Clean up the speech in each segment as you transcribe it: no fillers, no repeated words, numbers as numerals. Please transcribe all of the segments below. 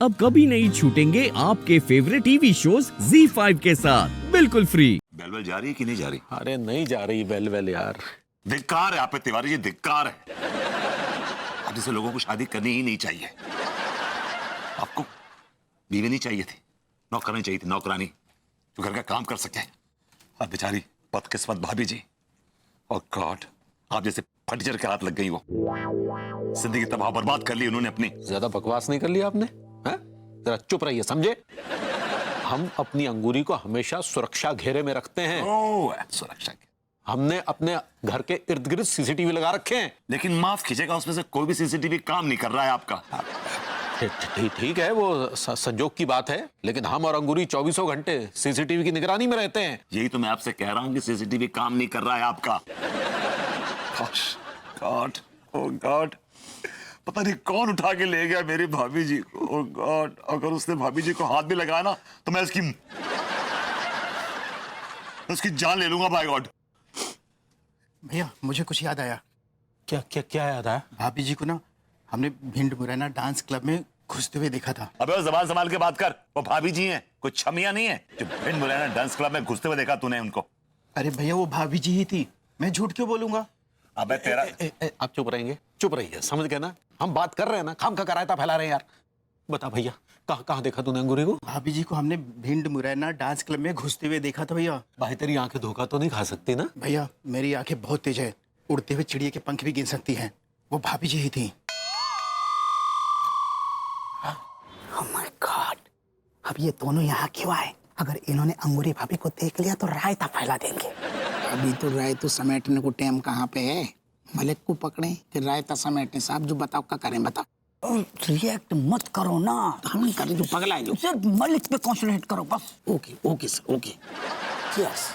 अब कभी नहीं छूटेंगे आपके फेवरेट टीवी शोज ZEE5 के साथ बिल्कुल फ्री। बेल बेल जा रही है कि नहीं जा रही? अरे नहीं जा रही बेल बेल यार। धिक्कार है आप पे तिवारी जी, धिक्कार है। अब जैसे लोगों को शादी करनी ही नहीं चाहिए। आपको बीवी नहीं चाहिए थी, नौकरानी चाहिए थी, नौकरानी जो घर का काम कर सके। और बेचारी बदकिस्मत भाभी जी, और गॉड आप जैसे फटीचर के हाथ लग गई वो। जिंदगी तबाह बर्बाद कर ली उन्होंने अपनी। ज्यादा बकवास नहीं कर लिया आपने? हैं? जरा चुप रहिए, समझे? हम अपनी अंगूरी को हमेशा सुरक्षा घेरे में रखते हैं। ओह, सुरक्षा के हमने अपने घर के इर्द गिर्द सीसीटीवी लगा रखे हैं। लेकिन माफ कीजिएगा, उसमें से कोई भी सीसीटीवी काम नहीं कर रहा है आपका। ठीक है, वो संजोग की बात है, लेकिन हम और अंगूरी 24 घंटे सीसीटीवी की निगरानी में रहते हैं। यही तो मैं आपसे कह रहा हूं कि सीसीटीवी काम नहीं कर रहा है आपका। गॉड, ओह गॉड, पता नहीं कौन उठा के ले गया मेरी भाभी जी को। ओह गॉड, अगर उसने भाभी जी को हाथ भी लगाया ना तो मैं उसकी जान ले लूंगा। By God. भैया मुझे कुछ याद आया। क्या क्या क्या याद आया? भाभी जी को ना हमने भिंड मुरैना डांस क्लब में घुसते हुए देखा था। अबे वो जबान संभाल के बात कर, वो भाभी जी हैं, कोई छमिया नहीं है जो भिंड मुरैना डांस क्लब में घुसते हुए देखा तूने उनको। अरे भैया वो भाभी जी ही थी, मैं झूठ क्यों बोलूंगा। अबे तेरा आप चुप रहेंगे? चुप रहिए, समझ गए ना? हम बात कर रहे हैं ना, खाम खा करायता फैला रहे हैं यार। बता भैया, कहाँ देखा तूने अंगूरी को? भाभी जी को हमने भिंड मुरैना डांस क्लब में घुसते हुए देखा था भैया। भाई तेरी आंखें धोखा तो नहीं खा सकती ना? भैया मेरी आंखें बहुत तेज है, उड़ते हुए चिड़िया के पंख भी गिन सकती हैं। वो भाभी जी ही थी। Oh my God! अब ये दोनों यहाँ क्यों आए? अगर इन्होंने अंगूरी भाभी को देख लिया तो रायता फैला देंगे। अभी तो रायता समेटने को टाइम कहाँ पे है? मलिक को पकड़े फिर रायता समेटने। साहब जो बताओ क्या करें, बताओ। रिएक्ट मत करो ना। हम नहीं करें, जो पगला है जो। सिर्फ मलिक पे कॉन्सेंट्रेट करो बस। Okay okay sir, okay. Yes.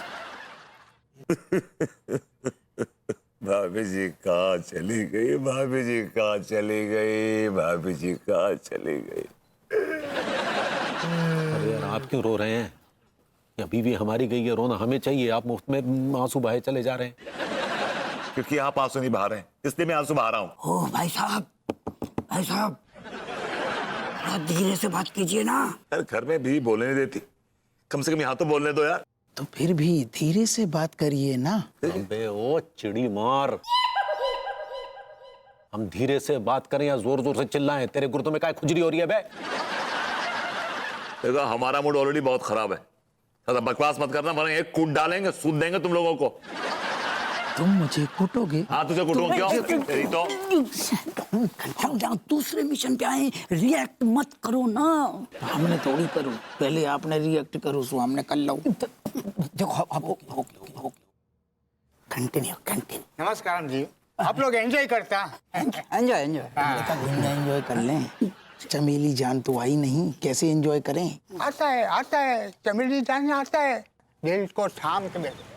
भाभी जी कहाँ चली गई, भाभी जी कहाँ चली गई, भाभी जी कहाँ चली गई। अरे यार आप क्यों रो रहे हैं? या बीवी हमारी गई है, रोना हमें चाहिए? आप मुफ्त में आंसू बहाए चले जा रहे हैं। क्योंकि आप आंसू नहीं बहा रहे हैं, इसलिए मैं आंसू बहा रहा हूँ। ओ भाई साहब, भाई साहब, थोड़ा धीरे से बात कीजिए ना। यार घर में भी बोलने नहीं देती, कम से कम यहाँ तो बोलने दो यार। तो फिर भी धीरे से बात करिए ना। अबे ओ चिड़ी मार, हम धीरे से बात करें या जोर जोर से चिल्लाएं? तेरे गुर्दों में क्या खुजली हो रही है बे? देखो हमारा मूड ऑलरेडी बहुत खराब है, ज्यादा बकवास मत करना वरना एक कूट डालेंगे, सूद देंगे तुम लोगों को। तुम मुझे कूटोगे? हाँ तुझे कूटूं क्यों? तेरी तो हम यहाँ दूसरे मिशन पे आए, रिएक्ट मत करो ना। हमने थोड़ी करो, पहले आपने रिएक्ट करो सो हमने कर लो। देखो अब कंटिन्यू कंटिन्यू। नमस्कार जी, आप लोग एंजॉय करता? एंजॉय एंजॉय कर लें। चमेली जान तो आई नहीं, कैसे एंजॉय करें? आता है चमेली जान आता है, दिल को थाम के बैठे।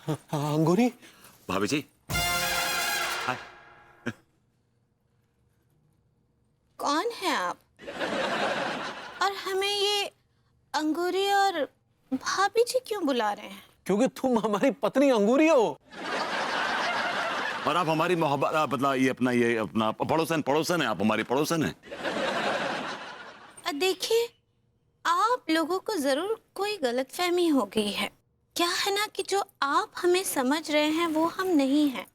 अंगूरी भाभी जी हाय। कौन है आप? और हमें ये अंगूरी और भाभी जी क्यों बुला रहे हैं? क्योंकि तुम हमारी पत्नी अंगूरी हो और आप हमारी मोहब्बत मतलब ये अपना पड़ोसन है, आप हमारी पड़ोसन है। देखिए आप लोगों को जरूर कोई गलतफहमी हो गई है। क्या है ना कि जो आप हमें समझ रहे हैं वो हम नहीं हैं।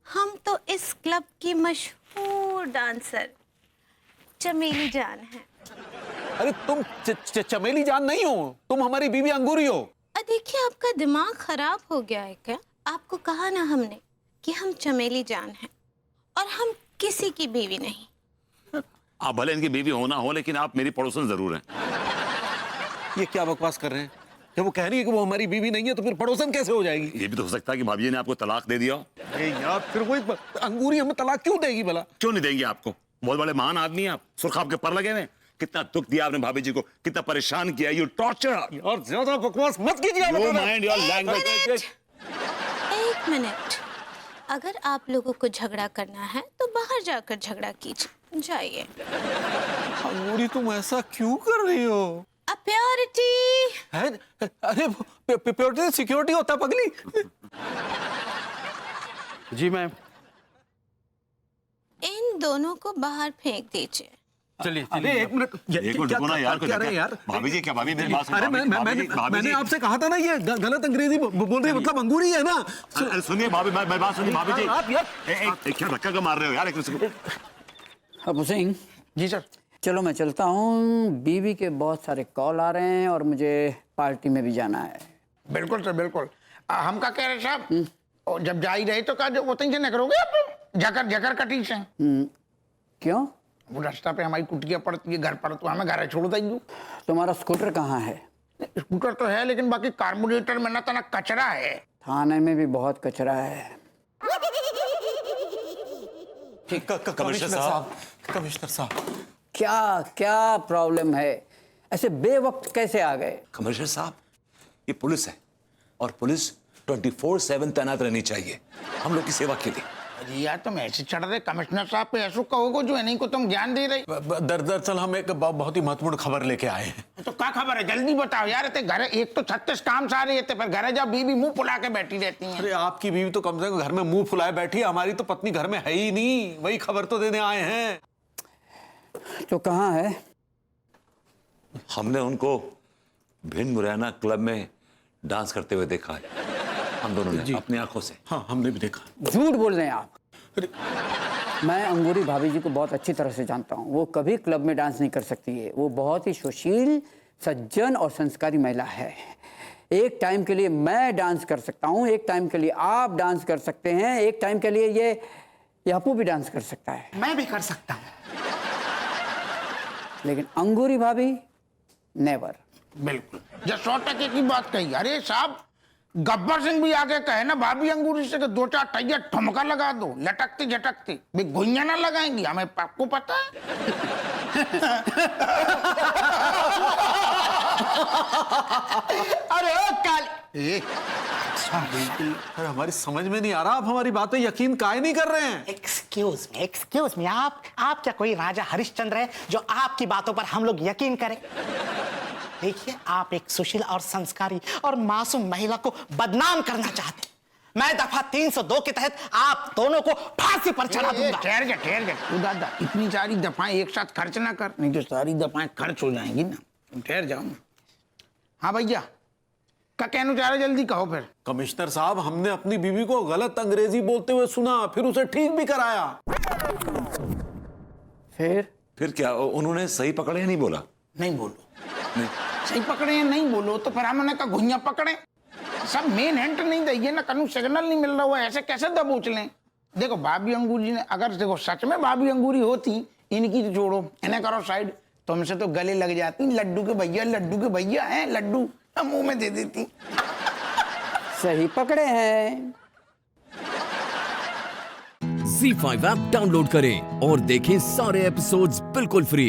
हम तो इस क्लब की मशहूर डांसर चमेली जान हैं। अरे तुम चमेली जान नहीं हो, तुम हमारी बीवी अंगूरी हो। देखिए आपका दिमाग खराब हो गया है क्या? आपको कहा ना हमने कि हम चमेली जान हैं और हम किसी की बीवी नहीं। आप भले इनकी बीवी हो ना हो, लेकिन आप मेरी पड़ोसन जरूर हैं। ये क्या बकवास कर रहे हैं? जब वो कह रही है कि वो हमारी बीवी नहीं है तो फिर पड़ोसन कैसे हो जाएगी? ये भी तो हो सकता है कि भाभी जी ने आपको तलाक दे दिया हो। अरे यार फिर वो अंगूरी हमें तलाक क्यों देगी भला? क्यों नहीं देंगे आपको? बहुत बड़े महान आदमी हैं आप, सुर्ख के पर लगे हुए। कितना दुख दिया आपने भाभी जी को, कितना परेशान किया। You torture. और ज्यादा बकवास मत कीजिए। Mind your language. एक मिनट, अगर आप लोगों को झगड़ा करना है तो बाहर जाकर झगड़ा कीजिए, जाइए। अंगूरी तुम ऐसा क्यों कर रही हो? प्योरिटी है? अरे प्योरिटी सिक्योरिटी होता पगली। जी मैम। इन दोनों को बाहर फेंक दीजिए। चलिए अरे एक मिनट, एक मिनट रुको ना यार, क्या रहे यार? भाभी जी, क्या भाभी मेरी बात सुनो, अरे मैंने आपसे कहा था ना, ये गलत अंग्रेजी बोल रही है, मतलब अंगूरी है ना। अरे सुनिए भाभी, मैं बात सुनिए भाभी जी। आप यार क्या धक्का क्यों मार रहे हो यार एक दूसरे को? अबू सिंह, जी सर। चलो मैं चलता हूँ, बीवी के बहुत सारे कॉल आ रहे हैं और मुझे पार्टी में भी जाना है। बिल्कुल सर बिल्कुल। हम का कह रहे साहब, और जब जा ही रहे तो का जो वो तीन से करोगे आप जकर जकर कटी से क्यों? वो रास्ता पे हमारी कुटिया पड़ती है घर पर, तो हमें घर छोड़ दो। तुम्हारा स्कूटर कहाँ है? स्कूटर तो है लेकिन बाकी कार्बोरेटर में ना तना कचरा है। थाने में भी बहुत कचरा है। कमिश्नर साहब, क्या क्या प्रॉब्लम है? ऐसे बेवक्त कैसे आ गए? कमिश्नर साहब, ये पुलिस है और पुलिस 24/7 तैनात रहनी चाहिए हम लोग की सेवा के लिए। अरे यार तुम ऐसे चढ़ रहे कमिश्नर साहब पे, ऐसा कहोगे जो है नहीं को तुम ज्ञान दे रहे। दरअसल हम एक बहुत ही महत्वपूर्ण खबर लेके आए हैं। तो क्या खबर है जल्दी बताओ यार। ते घर एक तो 36 काम सारे थे, पर घर जब बीवी मुंह फुला के बैठी रहती है। अरे आपकी बीवी तो कम से कम घर में मुंह फुलाए बैठी है, हमारी तो पत्नी घर में है ही नहीं, वही खबर तो देने आए हैं। तो कहाँ है? हमने उनको भिंड मुरैना क्लब में डांस करते हुए देखा है, हम दोनों ने अपनी आंखों से। हाँ हमने भी देखा। झूठ बोल रहे हैं आप। मैं अंगूरी भाभी जी को बहुत अच्छी तरह से जानता हूँ। वो कभी क्लब में डांस नहीं कर सकती है। वो बहुत ही सुशील, सज्जन और संस्कारी महिला है। एक टाइम के लिए मैं डांस कर सकता हूँ, एक टाइम के लिए आप डांस कर सकते हैं, एक टाइम के लिए ये अपू भी डांस कर सकता है। मैं भी कर सकता हूँ। लेकिन अंगूरी भाभी नेवर। बिल्कुल जब 100% की बात कही। अरे साहब गब्बर सिंह भी आगे कहे ना भाभी अंगूरी से कि 2-4 टैया ठुमका लगा दो, लटकती झटकती भी गुइया ना लगाएंगी, हमें आपको पता है। अरे ओ काल, अरे हमारी समझ में नहीं आ रहा, आप हमारी बातें यकीन काहे नहीं कर रहे हैं? एक्सक्यूज मी, आप क्या कोई राजा हरिश्चंद्र है जो आपकी बातों पर हम लोग यकीन करें? देखिए, आप एक सुशील और संस्कारी और मासूम महिला को बदनाम करना चाहते हैं। मैं दफा 302 के तहत आप दोनों को फांसी पर चढ़ा दूंगा। ठहर जा तू दादा, इतनी सारी दफाएं एक साथ खर्च ना कर, नहीं तो सारी दफाएं खर्च हो जाएंगी ना। तुम ठहर जाओ ना। हाँ भैया क्या कहना चाह रहे, जल्दी कहो फिर। कमिश्नर साहब, हमने अपनी बीवी को गलत अंग्रेजी बोलते हुए सुना, फिर उसे ठीक भी कराया। फिर क्या उन्होंने सही पकड़े या नहीं बोला? नहीं बोलो, नहीं सही पकड़े या नहीं बोलो, तो फिर हमने कहा घुइयां पकड़े। सब मेन हिंट नहीं देंगे ना, कनु सिग्नल नहीं मिल रहा हुआ, ऐसे कैसे दबोच लें। देखो भाभी अंगूरी ने, अगर देखो सच में भाभी अंगूरी होती, इनकी तो छोड़ो, इन्हें करो साइड, तुमसे तो गले लग जाती। लड्डू के भैया हैं, लड्डू मुंह में दे देती। सही पकड़े हैं। Z5 ऐप डाउनलोड करें और देखें सारे एपिसोड्स बिल्कुल फ्री।